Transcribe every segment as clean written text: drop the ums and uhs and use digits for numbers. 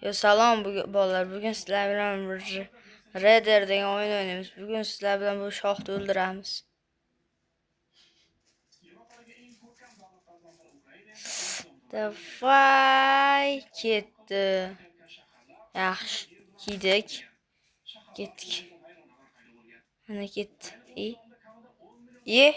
Yo salom bolalar. Bugun sizlar bilan Raider degan o'yin o'ynaymiz. Bugun sizlar bilan bu shohni o'ldiramiz. Davay ketdi. Yaxshi, kiydik. Ketdik. Mana ketdi. Ye.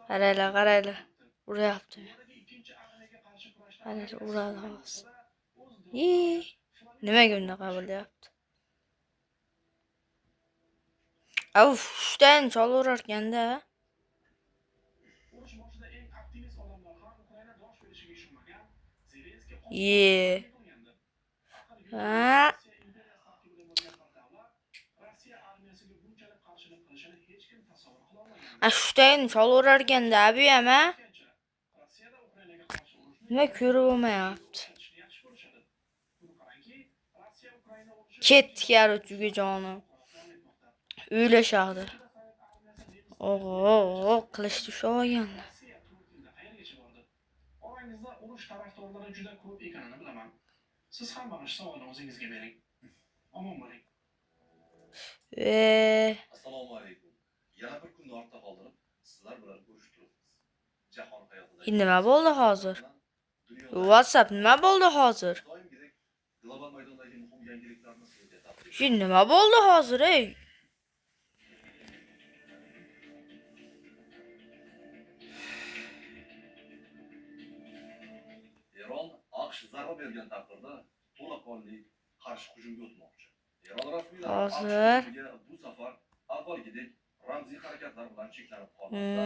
Qaraylar. Uryapti. Qaraylar, uradi hozir. Nimaga unaqa bo'lyapti? Av, shundan cholaverarkan-da. Ha. Shundan cholaverarkan-da, abi ham ha. Nima ko'rib olmayapti? Ketdik yarochuga jonim. O'ylashadi. Oho, qilishdi shu olganlar. Urush tarafdorlari juda ko'p ekanini bilaman. Siz ham mana shu savolni o'zingizga bering. Omon bo'ling. Assalomu alaykum. Yana bir kunni ortda qoldirib, sizlar bilan ko'rishib Jahon hayotida. Nima bo'ldi hozir? WhatsApp nima bo'ldi hozir? Global maydondagi muhim yangiliklarni sizga taqdim etamiz. Nima bo'ldi hozir, ey? Eron AQSh zarba bergan taqdirda to'laqonli qarshi hujumga o'tmoqchi. Eron rasmiylari hozir bu safar avvalgidek ramziy harakatlar bilan cheklanib qolmoqda.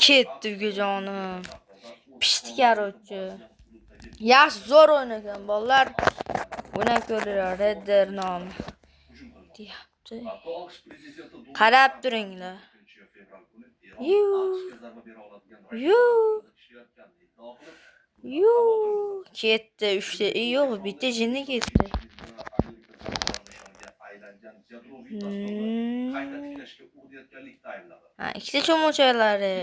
Ketdi ukajonim. Pishdi yarochi. Yaxshi zo'r o'ynagan bolalar. Buni ko'ringlar, Raider nomi deyapti. Qarab turinglar. Ketdi. 3 ta yo'q, bitta jinni ketdi. Ikkita cho'mo'chalari.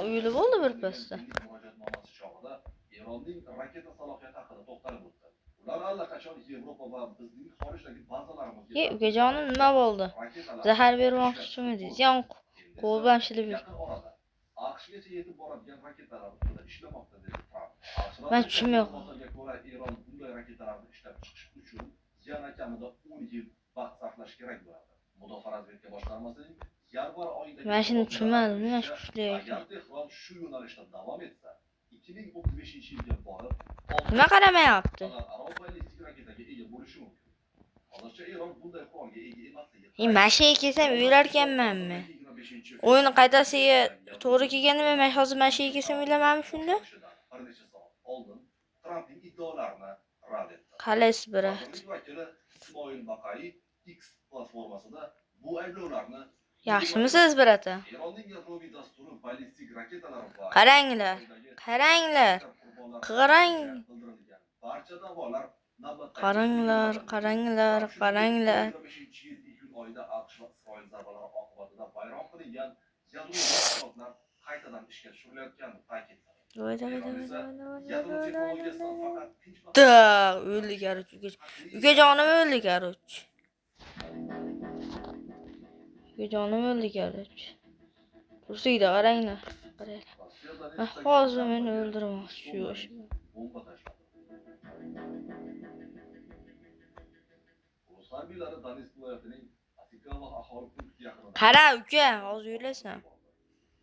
Uyli bo'ldi bir pasda. Eronning raketa salohiyati haqida to'xtalib o'tdi. Ular allaqachon Yevropa va bizning xorijdagi bazalarimizga. Ukajonim nima bo'ldi? Zahar bermoqchimidingiz? Yo'q. Qo'l bilan shilib yur. AQShgacha yetib boradigan raketalar ustida ishlamoqda dedi Tramp. Men tushunmayapman. Eron bunday raketalarni ishlab chiqish uchun yana kamida 10 yil vaqt sarflash kerak bo'ladi. Mudofaa razvedka boshqarmasining yanvar oyida Men shuni tushunmadim. Nima kuchli? Agar Tehron shu yo'nalishda davom etsa, 2035-yilga borib nima qaramayapti? Hozircha Eron bunday qurolga ega emasligi. Mashiga kelsam o'ylarkanmanmi? O'yinni qaytasiga to'g'ri kelganimi? Men hozir mashiga kelsam o'ylamanmi shunda? Oldin Trampning iddaolarini rad etdi. Qalaysiz brat? Ismoil Baqai X platformasida bu ayblovlarni yaxshimisiz brat? Eronning yadroviy dasturi ballistik raketalar va qaranglar. Qarang. Barcha da'volar qaranglar. oyida AQSh va Isroil zarbalari oqibatida vayron qilingan yadroviy mahsulotlar qaytadan ishga tushirilayotgani ta'kidlandi. O'ldi garoch. Ukajonim o'ldi garoch. Tursiga qaranglar. Hozir meni o'ldirmoqchi shu yo'sh. Harbiylari Donetsk viloyatining Atikava aholi punkti yaqinida. Qara uka, hozir yurasan.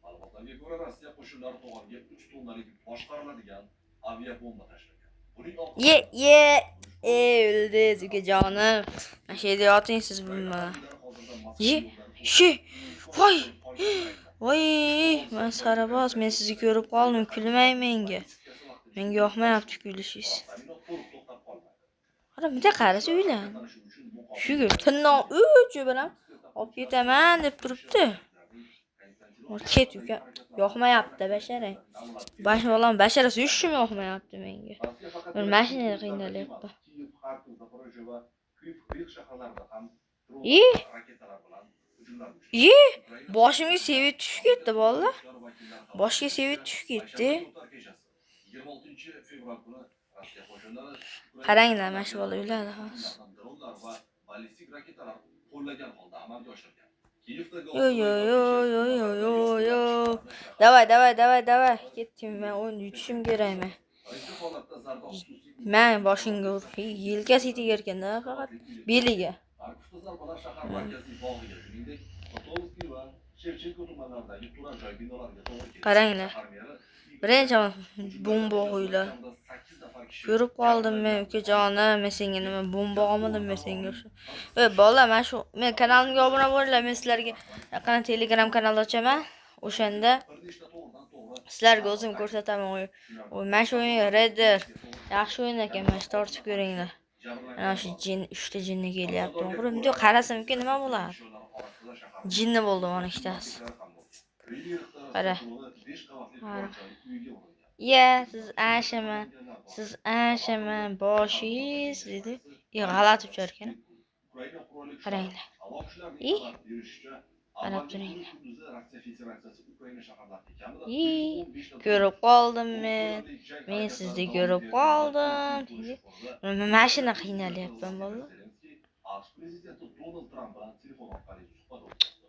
Ma'lumotlarga ko'ra, Rossiya qo'shinlari to'g'onga 3 tonnalik boshqariladigan aviabomba tashlagan. Buning o'ldi ukajonim. Mana shu yerda yoting siz bundan. Voy, men saraboz, men sizni ko'rib qoldim, kulmang menga. Menga yoqmayapti kulishingiz. Qara, bunday qarasa uylan. Shu tinnoq uchi bilan olib ketaman deb turibdi. Ket uka. Yoqmayapti basharang. Bolam basharasi ushim yoqmayapti menga. Bir mashinada qiynalyapti. Kiyev, Xarkov, Zaporojye va Kyiv shaharlarida ham İyi. raketalar bilan hujumlar İyi. Boshimga sevit tushib ketdi bolalar. Boshga sevit tushib ketdi. 26 fevral kuni Rossiya qo'shinlari Qaranglar, mana shu bola o'ladi hozir. dronlar va ballistik raketalar qo'llagan holda amalga oshirgan. Yo yo yo yo yo yo yo. Davay. Ketdim men o'yinni yutishim kerakmi? Men boshingga urib, yelkasiga tegar ekanda faqat beliga. Xarkovda zarbalar shahar markaziy bog'iga, shuningdek, Kotovskiy va Shevchenko tumanlaridagi turar joy binolariga to'g'ri keldi. Qaranglar. Birinchi bomba o'ylar. Ko'rib qoldim men ukajonim, men senga nima bomba olmadim men senga. Ey bola, men shu men kanalimga obuna bo'linglar, men sizlarga yaqin Telegram kanal ochaman. O'shanda sizlarga o'zim ko'rsataman. Men shu o'yin Raider yaxshi o'yin ekan, men tortib ko'ringlar. Mana shu jin 3 ta jinni kelyapti. To'g'ri, bunday qarasamki nima bo'ladi? Jinni bo'ldi mana ikkitasi. Qara. Ya, siz ashaman boshingiz dedi. G'alati uchar ekan. Qaranglar. Qarab turinglar. Ko'rib qoldim men. Men sizni ko'rib qoldim. Mashina qiynalyapman bolalar.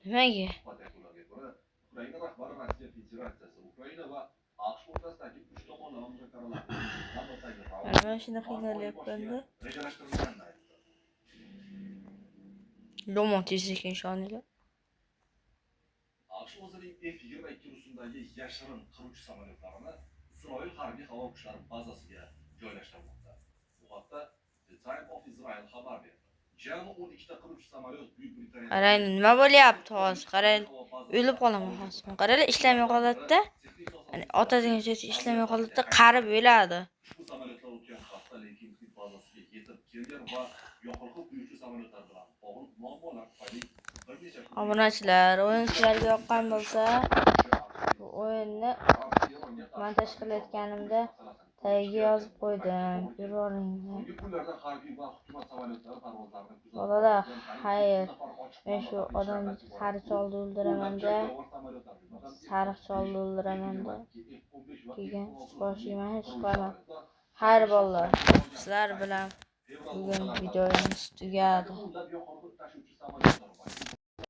Nimaga? Ukraina rahbari Rossiya Federatsiyasi Ukraina va AQSh o'rtasidagi 3 tomonlama muzokaralarni Mashina qiynalyapman-da. rejalashtirilganini aytdi. Yomon tezlik nishonilar. AQSh o'zining F-22 rusumdagi yashirin qiruvchi samolyotlarini Isroil harbiy havo kuchlari bazasiga joylashtirmoqda. Bu haqda The Times of Israel xabar berdi. Jami 12 ta qiruvchi samolyot Buyuk Britaniya. Qarang, nima bo'lyapti hozir? Qarang, o'lib qolaman hozir. Qarang, ishlamay qoladi-da. Ya'ni otadigan joyda ishlamay qoladi-da, qarib o'ladi. Ushbu samolyotlar o'tgan hafta Leykin bazasiga yetib kelgan va yoqilg'i quyuvchi samolyotlar bilan bog'liq muammolar tufayli bir necha Obunachilar, o'yin sizlarga yoqqan bo'lsa, bu o'yinni montaj qilayotganimda tagiga yozib qo'ydim. Ko'rib olinglar. So'nggi kunlarda harbiy va hukumat samolyotlari parvozlarini kuzatib Bolalar, xayr. Men shu odamni sariq cholni o'ldiraman-da. Sariq cholni o'ldiraman-da. Keyin boshimga hech qo'yman. Xayr bolalar. Sizlar bilan bugun videomiz tugadi.